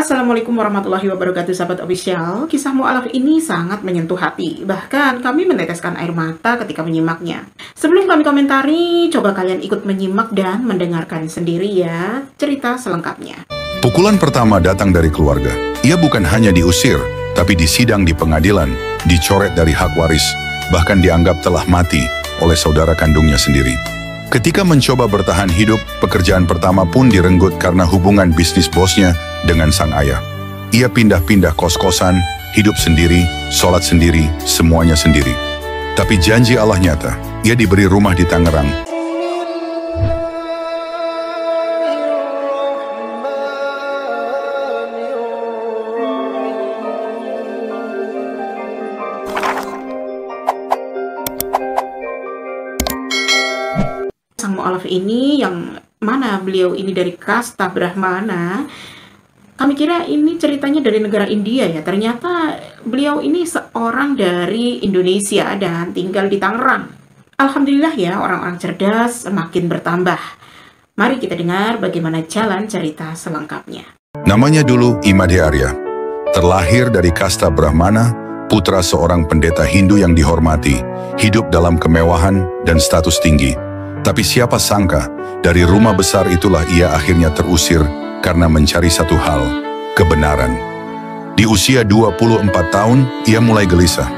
Assalamualaikum warahmatullahi wabarakatuh, sahabat official. Kisah mu'alaf ini sangat menyentuh hati. Bahkan kami meneteskan air mata ketika menyimaknya. Sebelum kami komentari, coba kalian ikut menyimak dan mendengarkan sendiri ya cerita selengkapnya. Pukulan pertama datang dari keluarga. Ia bukan hanya diusir, tapi disidang di pengadilan, dicoret dari hak waris, bahkan dianggap telah mati oleh saudara kandungnya sendiri. Ketika mencoba bertahan hidup, pekerjaan pertama pun direnggut karena hubungan bisnis bosnya dengan sang ayah. Ia pindah-pindah kos-kosan, hidup sendiri, sholat sendiri, semuanya sendiri. Tapi janji Allah nyata, ia diberi rumah di Tangerang. Sang mu'alaf ini yang mana beliau ini dari kasta Brahmana. Kami kira ini ceritanya dari negara India ya. Ternyata beliau ini seorang dari Indonesia dan tinggal di Tangerang. Alhamdulillah ya, orang-orang cerdas semakin bertambah. Mari kita dengar bagaimana jalan cerita selengkapnya. Namanya dulu Imade Arya. Terlahir dari kasta Brahmana, putra seorang pendeta Hindu yang dihormati, hidup dalam kemewahan dan status tinggi. Tapi siapa sangka, dari rumah besar itulah ia akhirnya terusir karena mencari satu hal, kebenaran. Di usia 24 tahun, ia mulai gelisah.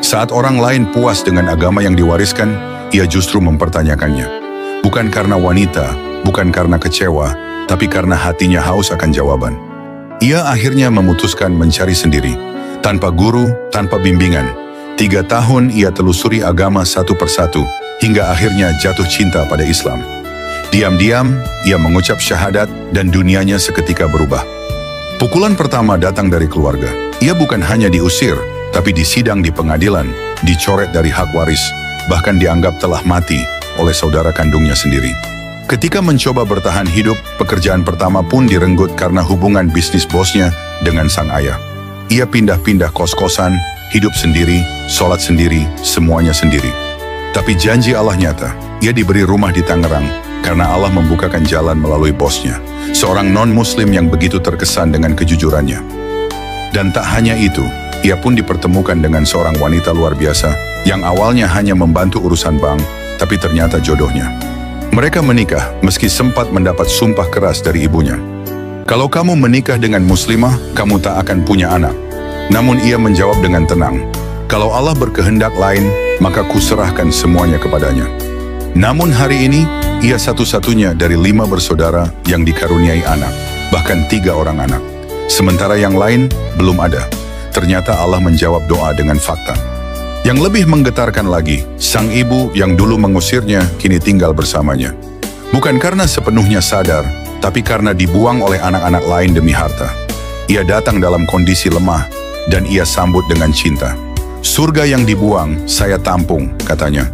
Saat orang lain puas dengan agama yang diwariskan, ia justru mempertanyakannya. Bukan karena wanita, bukan karena kecewa, tapi karena hatinya haus akan jawaban. Ia akhirnya memutuskan mencari sendiri, tanpa guru, tanpa bimbingan. 3 tahun ia telusuri agama satu persatu, hingga akhirnya jatuh cinta pada Islam. Diam-diam, ia mengucap syahadat dan dunianya seketika berubah. Pukulan pertama datang dari keluarga. Ia bukan hanya diusir, tapi disidang di pengadilan, dicoret dari hak waris, bahkan dianggap telah mati oleh saudara kandungnya sendiri. Ketika mencoba bertahan hidup, pekerjaan pertama pun direnggut karena hubungan bisnis bosnya dengan sang ayah. Ia pindah-pindah kos-kosan, hidup sendiri, sholat sendiri, semuanya sendiri. Tapi janji Allah nyata, ia diberi rumah di Tangerang karena Allah membukakan jalan melalui bosnya, seorang non-muslim yang begitu terkesan dengan kejujurannya. Dan tak hanya itu, ia pun dipertemukan dengan seorang wanita luar biasa yang awalnya hanya membantu urusan bank, tapi ternyata jodohnya. Mereka menikah meski sempat mendapat sumpah keras dari ibunya. Kalau kamu menikah dengan muslimah, kamu tak akan punya anak. Namun ia menjawab dengan tenang, kalau Allah berkehendak lain, maka kuserahkan semuanya kepadanya. Namun hari ini, ia satu-satunya dari 5 bersaudara yang dikaruniai anak, bahkan 3 orang anak. Sementara yang lain belum ada. Ternyata Allah menjawab doa dengan fakta. Yang lebih menggetarkan lagi, sang ibu yang dulu mengusirnya kini tinggal bersamanya. Bukan karena sepenuhnya sadar, tapi karena dibuang oleh anak-anak lain demi harta. Ia datang dalam kondisi lemah, dan ia sambut dengan cinta. Surga yang dibuang, saya tampung, katanya.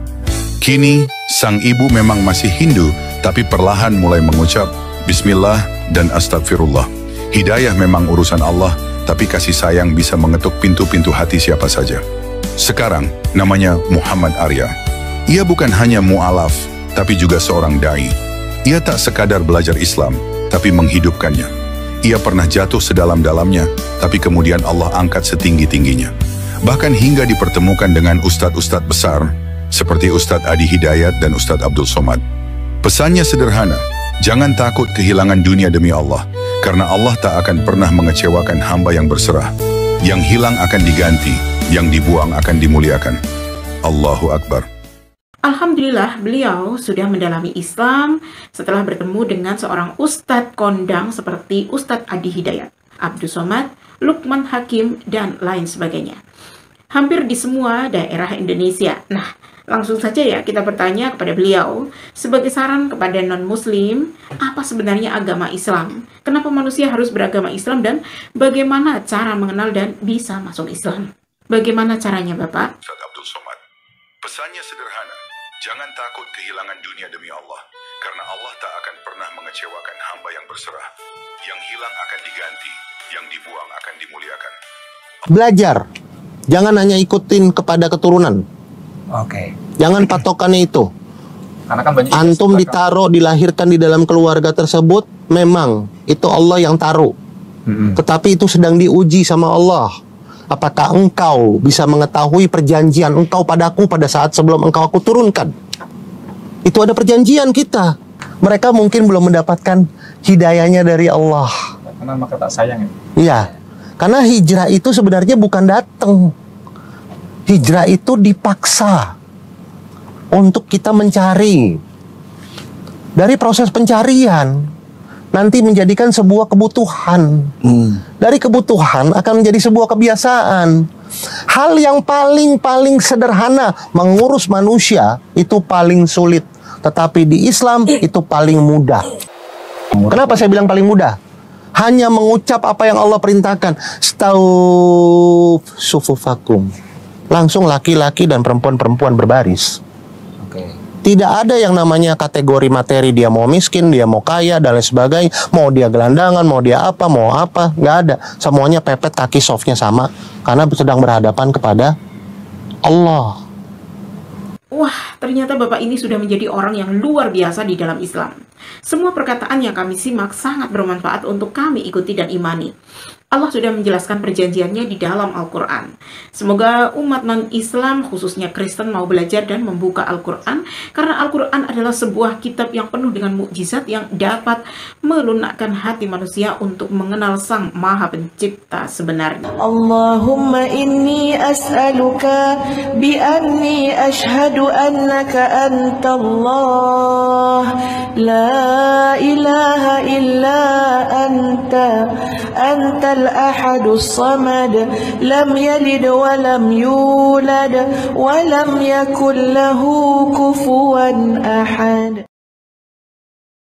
Kini, sang ibu memang masih Hindu, tapi perlahan mulai mengucap Bismillah dan Astagfirullah. Hidayah memang urusan Allah, tapi kasih sayang bisa mengetuk pintu-pintu hati siapa saja. Sekarang, namanya Muhammad Arya. Ia bukan hanya mu'alaf, tapi juga seorang dai. Ia tak sekadar belajar Islam, tapi menghidupkannya. Ia pernah jatuh sedalam-dalamnya, tapi kemudian Allah angkat setinggi-tingginya. Bahkan hingga dipertemukan dengan ustadz-ustadz besar, seperti Ustadz Adi Hidayat dan Ustadz Abdul Somad. Pesannya sederhana, jangan takut kehilangan dunia demi Allah, karena Allah tak akan pernah mengecewakan hamba yang berserah. Yang hilang akan diganti, yang dibuang akan dimuliakan. Allahu Akbar. Alhamdulillah beliau sudah mendalami Islam setelah bertemu dengan seorang ustadz kondang seperti Ustadz Adi Hidayat, Abdul Somad, Lukman Hakim, dan lain sebagainya. Hampir di semua daerah Indonesia. Nah, langsung saja ya kita bertanya kepada beliau, sebagai saran kepada non-muslim, apa sebenarnya agama Islam? Kenapa manusia harus beragama Islam dan bagaimana cara mengenal dan bisa masuk Islam? Bagaimana caranya, Bapak? Ustadz Abdul Somad, pesannya sederhana, jangan takut kehilangan dunia demi Allah, karena Allah tak akan pernah mengecewakan hamba yang berserah. Yang hilang akan diganti, yang dibuang akan dimuliakan. Belajar. Jangan hanya ikutin kepada keturunan. Oke. Jangan patokannya itu. Karena kan banyak Antum ditaruh, dilahirkan di dalam keluarga tersebut, memang itu Allah yang taruh. Tetapi itu sedang diuji sama Allah. Apakah engkau bisa mengetahui perjanjian engkau padaku pada saat sebelum engkau aku turunkan? Itu ada perjanjian kita. Mereka mungkin belum mendapatkan hidayahnya dari Allah. Karena maka tak sayang ya. Iya. Karena hijrah itu sebenarnya bukan datang. Hijrah itu dipaksa untuk kita mencari. Dari proses pencarian nanti menjadikan sebuah kebutuhan. Dari kebutuhan akan menjadi sebuah kebiasaan. Hal yang paling sederhana mengurus manusia itu paling sulit. Tetapi di Islam itu paling mudah. Kenapa saya bilang paling mudah? Hanya mengucap apa yang Allah perintahkan. Stauf sufufakum. Langsung laki-laki dan perempuan-perempuan berbaris. Tidak ada yang namanya kategori materi. Dia mau miskin, dia mau kaya, dan lain sebagainya. Mau dia gelandangan, mau dia apa, mau apa. Nggak ada. Semuanya pepet, kaki softnya sama. Karena sedang berhadapan kepada Allah. Wah, ternyata Bapak ini sudah menjadi orang yang luar biasa di dalam Islam. Semua perkataan yang kami simak sangat bermanfaat untuk kami ikuti dan imani. Allah sudah menjelaskan perjanjiannya di dalam Al-Quran. Semoga umat non-Islam, khususnya Kristen, mau belajar dan membuka Al-Quran, karena Al-Quran adalah sebuah kitab yang penuh dengan mukjizat yang dapat melunakkan hati manusia untuk mengenal Sang Maha Pencipta sebenarnya. Allahumma inni as'aluka bi anni ashhadu annaka antallah la ilaha illa anta antal ahadus samad lam yalid wa lam yulad wa lam yakul lahu kufuwan ahad.